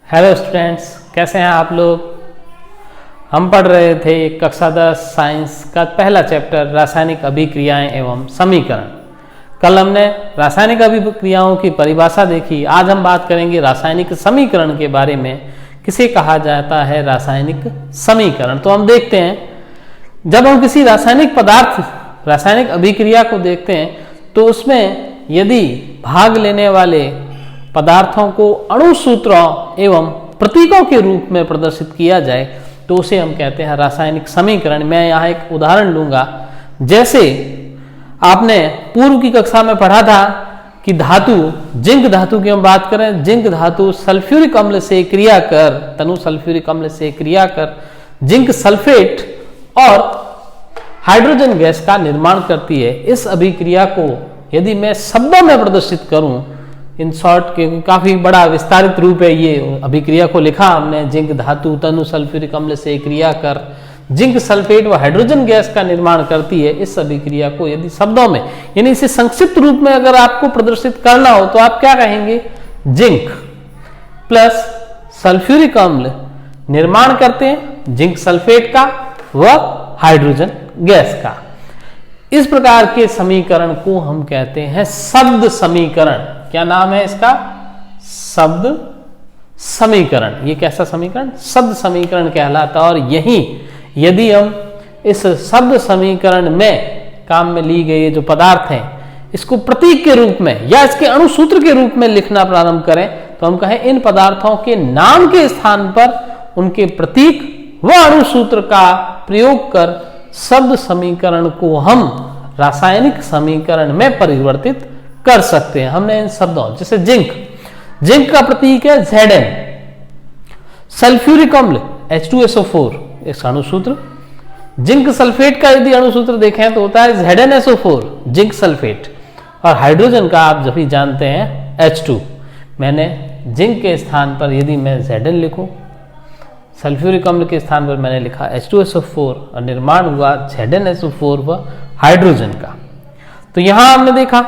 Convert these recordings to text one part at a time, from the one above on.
Hello students, कैसे हैं आप लोग। हम पढ़ रहे थे कक्षा 10 साइंस का पहला चैप्टर रासायनिक अभिक्रियाएं एवं समीकरण। कल हमने रासायनिक अभिक्रियाओं की परिभाषा देखी। आज हम बात करेंगे रासायनिक समीकरण के बारे में। किसे कहा जाता है रासायनिक समीकरण। तो हम देखते हैं, जब हम किसी रासायनिक पदार्थ रासायनिक अभिक्रिया को देखते हैं तो उसमें यदि भाग लेने वाले पदार्थों को अणु सूत्रों एवं प्रतीकों के रूप में प्रदर्शित किया जाए तो उसे हम कहते हैं रासायनिक समीकरण। मैं यहाँ एक उदाहरण लूंगा। जैसे आपने पूर्व की कक्षा में पढ़ा था कि धातु, जिंक धातु की हम बात करें, जिंक धातु सल्फ्यूरिक अम्ल से क्रिया कर, तनु सल्फ्यूरिक अम्ल से क्रिया कर जिंक सल्फेट और हाइड्रोजन गैस का निर्माण करती है। इस अभिक्रिया को यदि मैं शब्दों में प्रदर्शित करूं, इन शॉर्ट के काफी बड़ा विस्तारित रूप है ये अभिक्रिया को लिखा हमने। जिंक धातु तनु सल्फ्यूरिक अम्ल से क्रिया कर जिंक सल्फेट व हाइड्रोजन गैस का निर्माण करती है। इस अभिक्रिया को यदि शब्दों में यानी इसे संक्षिप्त रूप में अगर आपको प्रदर्शित करना हो तो आप क्या कहेंगे? जिंक प्लस सल्फ्यूरिक अम्ल निर्माण करते हैं जिंक सल्फेट का व हाइड्रोजन गैस का। इस प्रकार के समीकरण को हम कहते हैं शब्द समीकरण। क्या नाम है इसका? शब्द समीकरण। ये कैसा समीकरण? शब्द समीकरण कहलाता। और यही यदि हम इस शब्द समीकरण में काम में ली गई जो पदार्थ हैं इसको प्रतीक के रूप में या इसके अणुसूत्र के रूप में लिखना प्रारंभ करें तो हम कहें इन पदार्थों के नाम के स्थान पर उनके प्रतीक व अणुसूत्र का प्रयोग कर शब्द समीकरण को हम रासायनिक समीकरण में परिवर्तित कर सकते हैं। हमने इन शब्दों जैसे जिंक का प्रतीक है Zn, सल्फ्यूरिक अम्ल H2SO4 इस अणुसूत्र, जिंक सल्फेट का यदि अणुसूत्र देखें तो होता है ZnSO4 जिंक सल्फेट, और हाइड्रोजन का आप सभी जानते हैं H2। मैंने जिंक के स्थान पर यदि मैं Zn लिखूं, सल्फ्यूरिक अम्ल के स्थान पर मैंने लिखा H2SO4 और निर्माण हुआ ZnSO4 व हाइड्रोजन का। तो यहां हमने देखा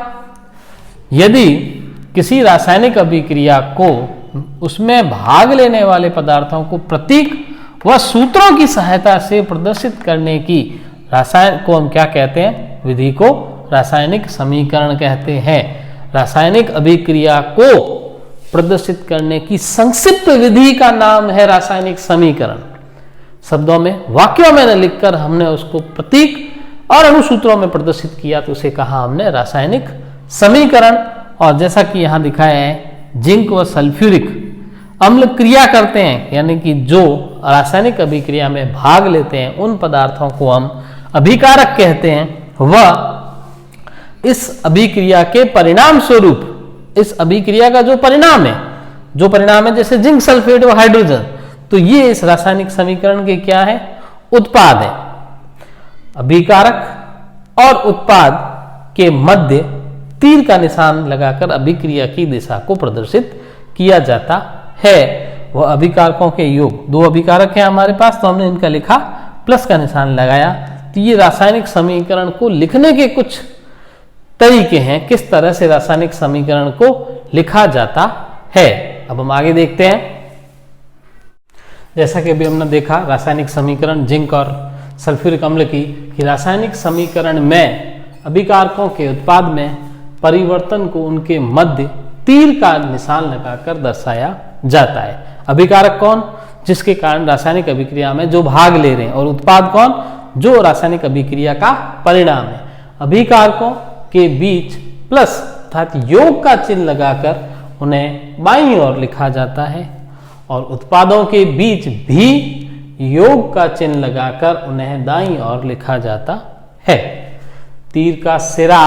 यदि किसी रासायनिक अभिक्रिया को उसमें भाग लेने वाले पदार्थों को प्रतीक व सूत्रों की सहायता से प्रदर्शित करने की रसायन को हम क्या कहते हैं? विधि को रासायनिक समीकरण कहते हैं। रासायनिक अभिक्रिया को प्रदर्शित करने की संक्षिप्त विधि का नाम है रासायनिक समीकरण। शब्दों में, वाक्यों में न लिखकर हमने उसको प्रतीक और अणुसूत्रों में प्रदर्शित किया तो उसे कहा हमने रासायनिक समीकरण। और जैसा कि यहां दिखाया है, जिंक व सल्फ्यूरिक अम्ल क्रिया करते हैं, यानी कि जो रासायनिक अभिक्रिया में भाग लेते हैं उन पदार्थों को हम अभिकारक कहते हैं। व इस अभिक्रिया के परिणाम स्वरूप, इस अभिक्रिया का जो परिणाम है जैसे जिंक सल्फेट व हाइड्रोजन, तो ये इस रासायनिक समीकरण के क्या है? उत्पाद है। अभिकारक और उत्पाद के मध्य तीर का निशान लगाकर अभिक्रिया की दिशा को प्रदर्शित किया जाता है। वह अभिकारकों के योग, दो अभिकारक हैं हमारे पास तो हमने इनका लिखा, प्लस का निशान लगाया। तो ये रासायनिक समीकरण को लिखने के कुछ तरीके हैं, किस तरह से रासायनिक समीकरण को लिखा जाता है। अब हम आगे देखते हैं। जैसा कि अभी हमने देखा रासायनिक समीकरण जिंक और सल्फ्यूरिक अम्ल की, कि रासायनिक समीकरण में अभिकारकों के उत्पाद में परिवर्तन को उनके मध्य तीर का निशान लगाकर दर्शाया जाता है। अभिकारक कौन? जिसके कारण रासायनिक अभिक्रिया में जो भाग ले रहे हैं, और उत्पाद कौन? जो रासायनिक अभिक्रिया का परिणाम है। अभिकारकों के बीच प्लस अर्थात योग का चिन्ह लगाकर उन्हें बाईं ओर लिखा जाता है, और उत्पादों के बीच भी योग का चिन्ह लगाकर उन्हें दाईं ओर लिखा जाता है। तीर का सिरा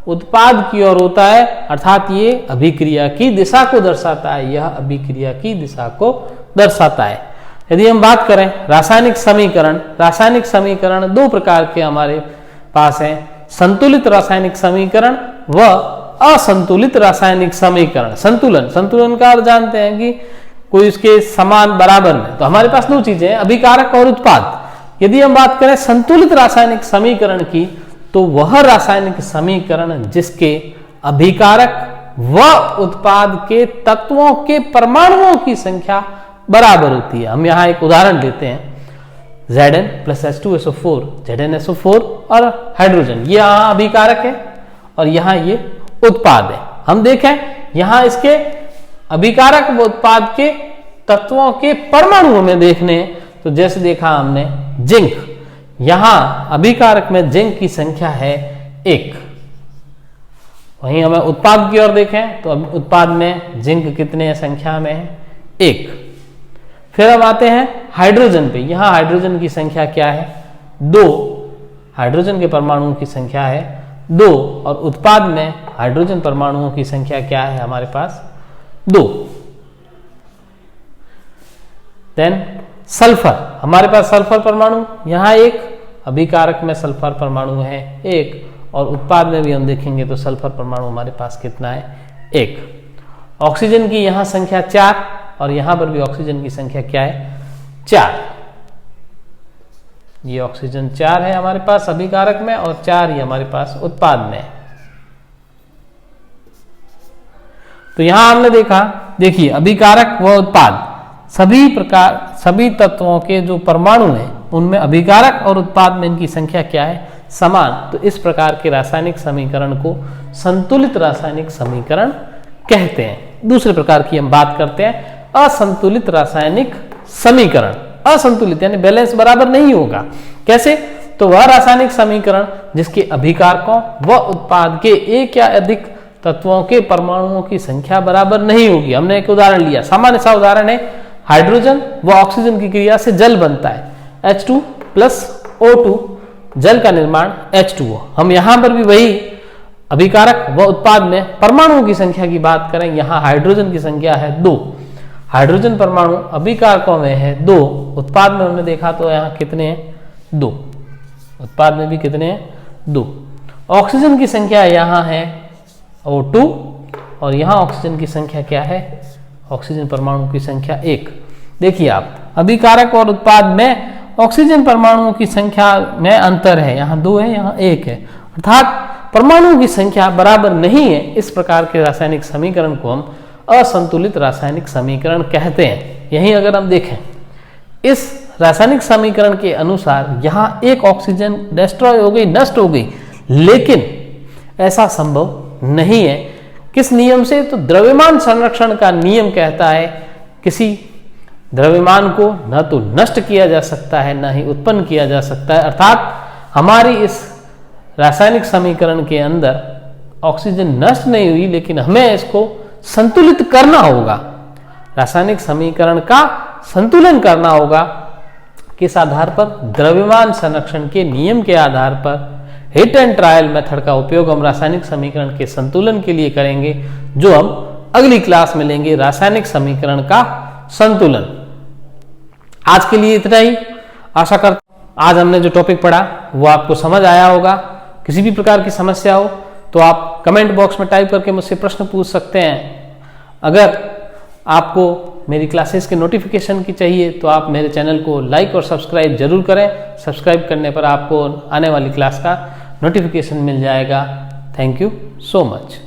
उत्पाद की ओर होता है, अर्थात ये अभिक्रिया की दिशा को दर्शाता है। यह अभिक्रिया की दिशा को दर्शाता है। यदि हम बात करें रासायनिक समीकरण दो प्रकार के हमारे पास हैं, संतुलित रासायनिक समीकरण व असंतुलित रासायनिक समीकरण। संतुलन का अर्थ जानते हैं कि कोई उसके समान बराबर में। तो हमारे पास दो चीजें हैं, अभिकारक और उत्पाद। यदि हम बात करें संतुलित रासायनिक समीकरण की, तो वह रासायनिक समीकरण जिसके अभिकारक व उत्पाद के तत्वों के परमाणुओं की संख्या बराबर होती है। हम यहाँ एक उदाहरण लेते हैं, Zn प्लस H2SO4, ZnSO4 और हाइड्रोजन, ये यहाँ अभिकारक है और यहाँ ये उत्पाद है। हम देखें यहाँ इसके अभिकारक व उत्पाद के तत्वों के परमाणुओं में देखने, तो जैसे देखा हमने जिंक, यहाँ अभिकारक में जिंक की संख्या है 1। वहीं हमें उत्पाद की ओर देखें तो उत्पाद में जिंक कितने संख्या में है? 1। फिर अब आते हैं हाइड्रोजन पे। यहाँ हाइड्रोजन की संख्या क्या है? 2। हाइड्रोजन के परमाणुओं की संख्या है 2 और उत्पाद में हाइड्रोजन परमाणुओं की संख्या क्या है हमारे पास? 2। देन सल्फर, हमारे पास सल्फर परमाणु यहाँ 1, अभिकारक में सल्फर परमाणु है 1 और उत्पाद में भी हम देखेंगे तो सल्फर परमाणु हमारे पास कितना है? 1। ऑक्सीजन की यहाँ संख्या 4 और यहाँ पर भी ऑक्सीजन की संख्या क्या है? 4। ये ऑक्सीजन 4 है हमारे पास अभिकारक में और 4 ही हमारे पास उत्पाद में। तो यहां हमने देखा, देखिए अभिकारक व उत्पाद सभी तत्वों के जो परमाणु हैं उनमें अभिकारक और उत्पाद में इनकी संख्या क्या है? समान। तो इस प्रकार के रासायनिक समीकरण को संतुलित रासायनिक समीकरण कहते हैं। दूसरे प्रकार की हम बात करते हैं असंतुलित रासायनिक समीकरण। असंतुलित यानी बैलेंस बराबर नहीं होगा। कैसे? तो वह रासायनिक समीकरण जिसके अभिकारकों व उत्पाद के एक या अधिक तत्वों के परमाणुओं की संख्या बराबर नहीं होगी। हमने एक उदाहरण लिया, सामान्य सा उदाहरण है, हाइड्रोजन व ऑक्सीजन की क्रिया से जल बनता है H2 प्लस O2, जल का निर्माण H2O। हम यहां पर भी वही अभिकारक व उत्पाद में परमाणुओं की संख्या की बात करें, यहां हाइड्रोजन की संख्या है 2। हाइड्रोजन परमाणु अभिकारकों में है 2, उत्पाद में हमने देखा तो यहाँ कितने हैं? 2। उत्पाद में भी कितने हैं? 2। ऑक्सीजन की संख्या यहाँ है O2 और यहाँ ऑक्सीजन की संख्या क्या है? ऑक्सीजन परमाणु की संख्या 1। देखिए आप, अभिकारक और उत्पाद में ऑक्सीजन परमाणुओं की संख्या में अंतर है, यहाँ 2 है यहाँ 1 है, अर्थात परमाणुओं की संख्या बराबर नहीं है। इस प्रकार के रासायनिक समीकरण को हम असंतुलित रासायनिक समीकरण कहते हैं। यहीं अगर हम देखें इस रासायनिक समीकरण के अनुसार यहाँ एक ऑक्सीजन डिस्ट्रॉय हो गई, नष्ट हो गई, लेकिन ऐसा संभव नहीं है। किस नियम से? तो द्रव्यमान संरक्षण का नियम कहता है किसी द्रव्यमान को न तो नष्ट किया जा सकता है न ही उत्पन्न किया जा सकता है। अर्थात हमारी इस रासायनिक समीकरण के अंदर ऑक्सीजन नष्ट नहीं हुई, लेकिन हमें इसको संतुलित करना होगा, रासायनिक समीकरण का संतुलन करना होगा। किस आधार पर? द्रव्यमान संरक्षण के नियम के आधार पर हिट एंड ट्रायल मेथड का उपयोग हम रासायनिक समीकरण के संतुलन के लिए करेंगे, जो हम अगली क्लास में लेंगे, रासायनिक समीकरण का संतुलन। आज के लिए इतना ही। आशा करता हूं आज हमने जो टॉपिक पढ़ा वो आपको समझ आया होगा। किसी भी प्रकार की समस्या हो तो आप कमेंट बॉक्स में टाइप करके मुझसे प्रश्न पूछ सकते हैं। अगर आपको मेरी क्लासेस के नोटिफिकेशन की चाहिए तो आप मेरे चैनल को लाइक और सब्सक्राइब जरूर करें। सब्सक्राइब करने पर आपको आने वाली क्लास का नोटिफिकेशन मिल जाएगा। Thank you so much.